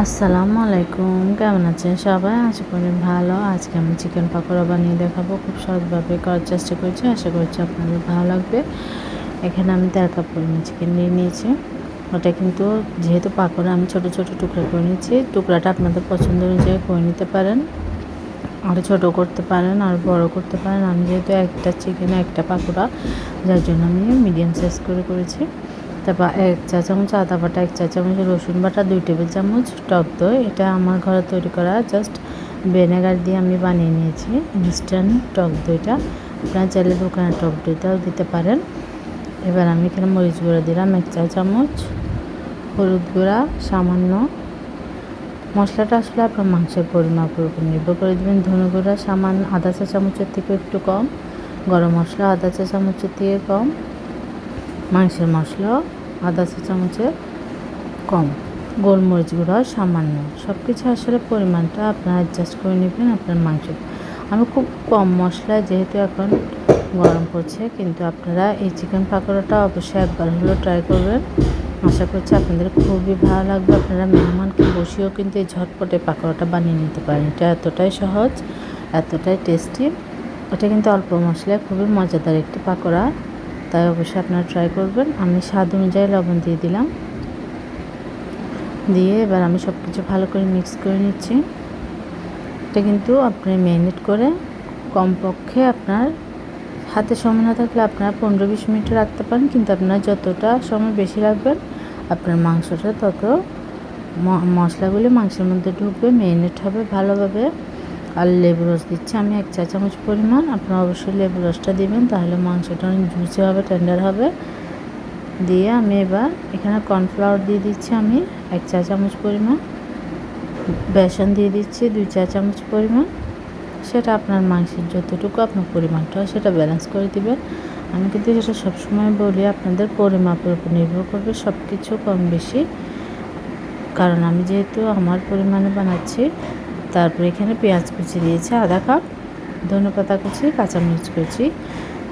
আসসালামু আলাইকুম, কেমন আছেন সবাই? আশা করি ভালো। আজকে আমি চিকেন পাকোড়া বানিয়ে দেখাবো। খুব সহজভাবে করার চেষ্টা করছি, আশা করছি আপনাদের ভালো লাগবে। এখানে আমি 1.5 কাপ পরিমাণ চিকেন নিয়ে নিয়েছি। ওটা কিন্তু যেহেতু পাকোড়া আমি ছোট ছোট টুকরা করে নিয়েছি। টুকরাটা আপনাদের পছন্দ অনুযায়ী করে নিতে পারেন, আর ছোট করতে পারেন আর বড় করতে পারেন। আমি যেহেতু একটা চিকেনে একটা পাকোড়া, যার জন্য আমি মিডিয়াম সাইজ করে করেছি। তারপর 1 চা চামচ আদা বাটা, 1 চা চামচ রসুন বাটা, 2 টেবিল চামচ টক দই। এটা আমার ঘরে তৈরি করা জাস্ট ভিনেগার দিয়ে আমি বানিয়ে নিয়েছি ইনস্ট্যান্ট টক দইটা। আপনারা চাইলে দোকানের টক দইটাও দিতে পারেন। এবার আমি এখানে মরিচ গুঁড়া দিলাম 1 চা চামচ, হলুদ গুঁড়া সামান্য। মশলাটা আসলে আপনার মাংসের পরিমাপের উপর নির্ভর করে দেবেন। ধনে গুঁড়া সামান্য আধা চা চামচের থেকে একটু কম, গরম মশলা আধা চা চামচের থেকে কম, মাংসের মশলা আধা চা চামচের কম, গোলমরিচ গুঁড়া সামান্য। সব কিছু আসলে পরিমাণটা আপনারা অ্যাডজাস্ট করে নেবেন আপনার মাংস। আমি খুব কম মশলায়, যেহেতু এখন গরম পড়ছে, কিন্তু আপনারা এই চিকেন পাকোড়াটা অবশ্যই একবার হলেও ট্রাই করবেন। আশা করছি আপনাদের খুবই ভালো লাগবে। আপনারা মেহমানকে বসিয়েও কিন্তু এই ঝটপটে পাকোড়াটা বানিয়ে নিতে পারেন। এটা এতটাই সহজ, এতটাই টেস্টি। এটা কিন্তু অল্প মশলায় খুবই মজাদার একটি পাকোড়া, তাই অবশ্যই আপনারা ট্রাই করবেন। আমি স্বাদ অনুযায়ী লবণ দিয়ে দিলাম, দিয়ে এবার আমি সব কিছু ভালো করে মিক্স করে নিচ্ছি। এটা কিন্তু আপনি ম্যারিনেট করে কমপক্ষে আপনার হাতে সময় না থাকলে আপনারা 15-20 মিনিট রাখতে পারেন, কিন্তু আপনার যতটা সময় বেশি রাখবেন আপনার মাংসটা তত মশলাগুলি মাংসের মধ্যে ঢুকবে, ম্যারিনেট হবে ভালোভাবে। আর লেবু রস দিচ্ছি আমি 1 চা চামচ পরিমাণ। আপনারা অবশ্যই লেবু রসটা দিবেন, তাহলে মাংসটা অনেক জুসি হবে, টেন্ডার হবে। দিয়ে আমি এবার এখানে কর্নফ্লাওয়ার দিয়ে দিচ্ছি আমি 1 চা চামচ পরিমাণ, বেসন দিয়ে দিচ্ছি 2 চা চামচ পরিমাণ। সেটা আপনার মাংসের যতটুকু আপনার পরিমাণটা হয় সেটা ব্যালেন্স করে দিবেন। আমি কিন্তু সেটা সবসময় বলি, আপনাদের পরিমাপের উপর নির্ভর করবে সব কিছু কম বেশি, কারণ আমি যেহেতু আমার পরিমাণে বানাচ্ছি। তারপরে এখানে পেঁয়াজ কুচি দিয়েছি আধা কাপ, ধনেপাতা কুচি, কাঁচামরিচ কুচি,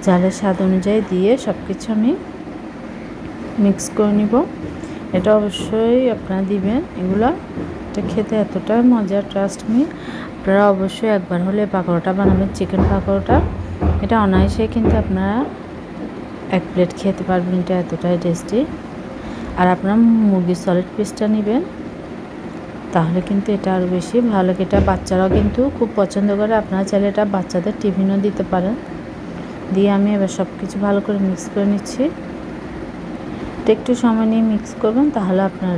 ঝালের স্বাদ অনুযায়ী দিয়ে সব কিছু আমি মিক্স করে নিব। এটা অবশ্যই আপনারা দিবেন এগুলো। এটা খেতে এতটাই মজা, ট্রাস্ট মি। আপনারা অবশ্যই একবার হলে পাকোড়াটা বানাবেন, চিকেন পাকোড়াটা। এটা অনায়াসে কিন্তু আপনারা 1 প্লেট খেতে পারবেন, এটা এতটাই টেস্টি। আর আপনারা মুরগির সলিড পিসটা নেবেন, তাহলে কিন্তু এটা আরও বেশি ভালো। এটা বাচ্চারাও কিন্তু খুব পছন্দ করে। আপনারা চাইলে এটা বাচ্চাদের টিফিনও দিতে পারেন। দিয়ে আমি এবার সব কিছু ভালো করে মিক্স করে নিচ্ছি। একটু সময় নিয়ে মিক্স করবেন, তাহলে আপনার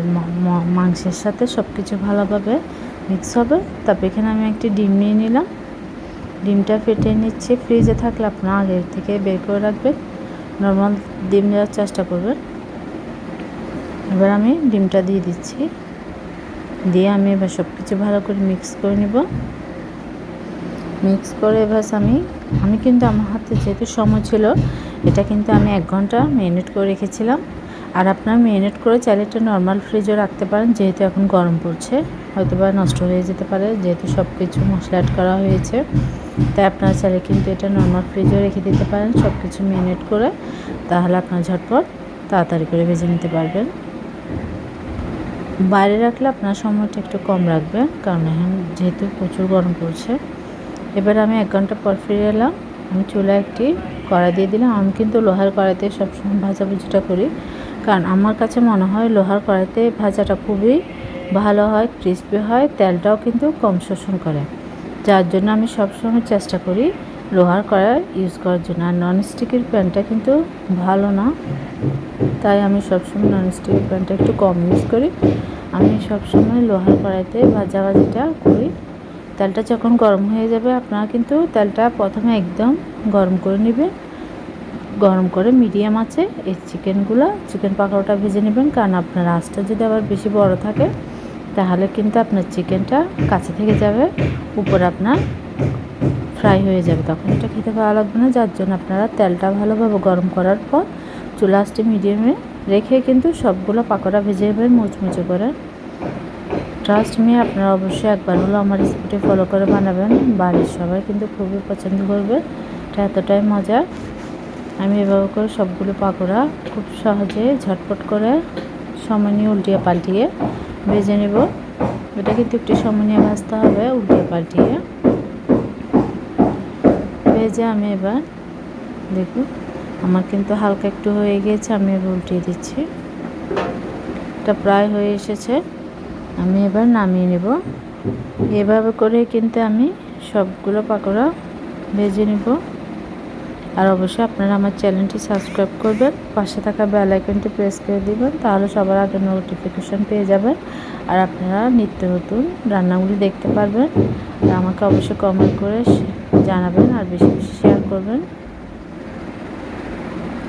মাংসের সাথে সব কিছু ভালোভাবে মিক্স হবে। তারপর এখানে আমি একটি ডিম নিয়ে নিলাম, ডিমটা ফেটে নিচ্ছি। ফ্রিজে থাকলে আপনারা আগে থেকে বের করে রাখবেন, নর্মাল ডিম দেওয়ার চেষ্টা করবেন। এবার আমি ডিমটা দিয়ে দিচ্ছি, দিয়ে আমি এবার সব কিছু ভালো করে মিক্স করে নেব। মিক্স করে এবার আমি কিন্তু আমার হাতে যেহেতু সময় ছিল, এটা কিন্তু আমি 1 ঘন্টা ম্যারিনেট করে রেখেছিলাম। আর আপনারা ম্যারিনেট করে চাইলে এটা নর্মাল ফ্রিজে রাখতে পারেন, যেহেতু এখন গরম পড়ছে, হয়তো বা নষ্ট হয়ে যেতে পারে, যেহেতু সব কিছু মশলা অ্যাড করা হয়েছে। তাই আপনারা চাইলে কিন্তু এটা নর্মাল ফ্রিজে রেখে দিতে পারেন সব কিছু ম্যারিনেট করে, তাহলে আপনার ঝটপট তাড়াতাড়ি করে ভেজে নিতে পারবেন। বাইরে রাখলে আপনার সময়টা একটু কম রাখবেন, কারণ এখন যেহেতু প্রচুর গরম পড়ছে। এবার আমি 1 ঘন্টা পর ফিরে এলাম। আমি চুলায় একটি কড়াই দিয়ে দিলাম। আমি কিন্তু লোহার কড়াইতে সবসময় ভাজাভুজিটা করি, কারণ আমার কাছে মনে হয় লোহার কড়াইতে ভাজাটা খুবই ভালো হয়, ক্রিস্পি হয়, তেলটাও কিন্তু কম শোষণ করে। যার জন্য আমি সবসময় চেষ্টা করি লোহার কড়াই ইউজ করার জন্য। আর ননস্টিকের প্যানটা কিন্তু ভালো না, তাই আমি সবসময় ননস্টিকের প্যানটা একটু কম ইউজ করি। আমি সবসময় লোহার কড়াইতে ভাজাভাজিটা করি। তেলটা যখন গরম হয়ে যাবে, আপনারা কিন্তু তেলটা প্রথমে একদম গরম করে নেবেন। গরম করে মিডিয়াম আঁচে এই চিকেন পাকোড়াটা ভেজে নেবেন, কারণ আপনার আঁচটা যদি আবার বেশি বড় থাকে, তাহলে কিন্তু আপনার চিকেনটা কাছে থেকে যাবে, উপরে আপনার ফ্রাই হয়ে যাবে, তখন এটা খেতে ভালো লাগবে না। যার জন্য আপনারা তেলটা ভালোভাবে গরম করার পর চুলা আঁচটি মিডিয়ামে রেখে কিন্তু সবগুলো পাকোড়া ভেজে নেবেন মুচমুচে করে। ট্রাস্ট মি, আপনারা অবশ্যই একবার হলো আমার রেসিপিটি ফলো করে বানাবেন, বাড়ির সবাই কিন্তু খুবই পছন্দ করবে। এটা এতটাই মজা। আমি এভাবে করে সবগুলো পাকোড়া খুব সহজে ঝটপট করে সময় নিয়ে উল্টিয়ে পাল্টিয়ে ভেজে নেব। এটা কিন্তু একটু সময় নিয়ে ভাজতে হবে, উল্টে পাল্টিয়ে ভেজে আমি এবার দেখুন আমার কিন্তু হালকা একটু হয়ে গিয়েছে, আমি এবার উল্টিয়ে দিচ্ছি। এটা প্রায় হয়ে এসেছে, আমি এবার নামিয়ে নেব। এভাবে করে কিন্তু আমি সবগুলো পাকোড়া ভেজে নেব। আর অবশ্যই আপনারা আমার চ্যানেলটি সাবস্ক্রাইব করবেন, পাশে থাকা বেল আইকনটি প্রেস করে দিবেন, তাহলে সবার আগে নোটিফিকেশন পেয়ে যাবেন আর আপনারা নিত্য নতুন রান্নাগুলি দেখতে পারবেন। আর আমাকে অবশ্যই কমেন্ট করে জানাবেন আর বেশি বেশি শেয়ার করবেন।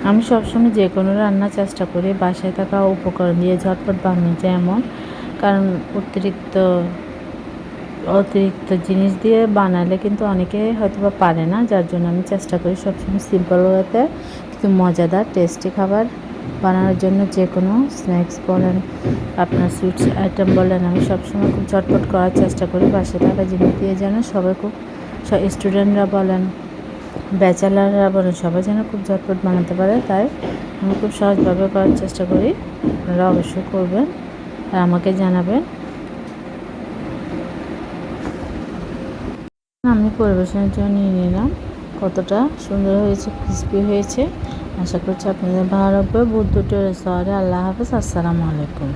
আমি সবসময় যে কোনো রান্না চেষ্টা করি বাসায় থাকা উপকরণ দিয়ে ঝটপট বানানো যায় এমন, কারণ অতিরিক্ত জিনিস দিয়ে বানালে কিন্তু অনেকে হয়তো বা পারে না, যার জন্য আমি চেষ্টা করি সবসময় সিম্পল ওয়েতে কিন্তু মজাদার টেস্টি খাবার বানানোর জন্য। যে কোনো স্ন্যাক্স বলেন, আপনার সুইটস আইটেম বলেন, আমি সবসময় খুব ঝটপট করার চেষ্টা করি বাসায় থাকা জিনিস দিয়ে, যেন সবাই খুব স্টুডেন্টরা বলেন, ব্যাচেলাররা বলেন, সবাই যেন খুব ঝটপট বানাতে পারে। তাই আমি খুব সহজভাবে করার চেষ্টা করি, আপনারা অবশ্যই করবেন আর আমাকে জানাবেন। আমি পরিবেশনের জন্য নিয়ে নিলাম, কতটা সুন্দর হয়েছে, ক্রিস্পি হয়েছে। আশা করছি আপনাদের ভালো লাগবে। বুদ্ধ রেস্তোরাঁ। আল্লাহ হাফেজ, আসসালামু আলাইকুম।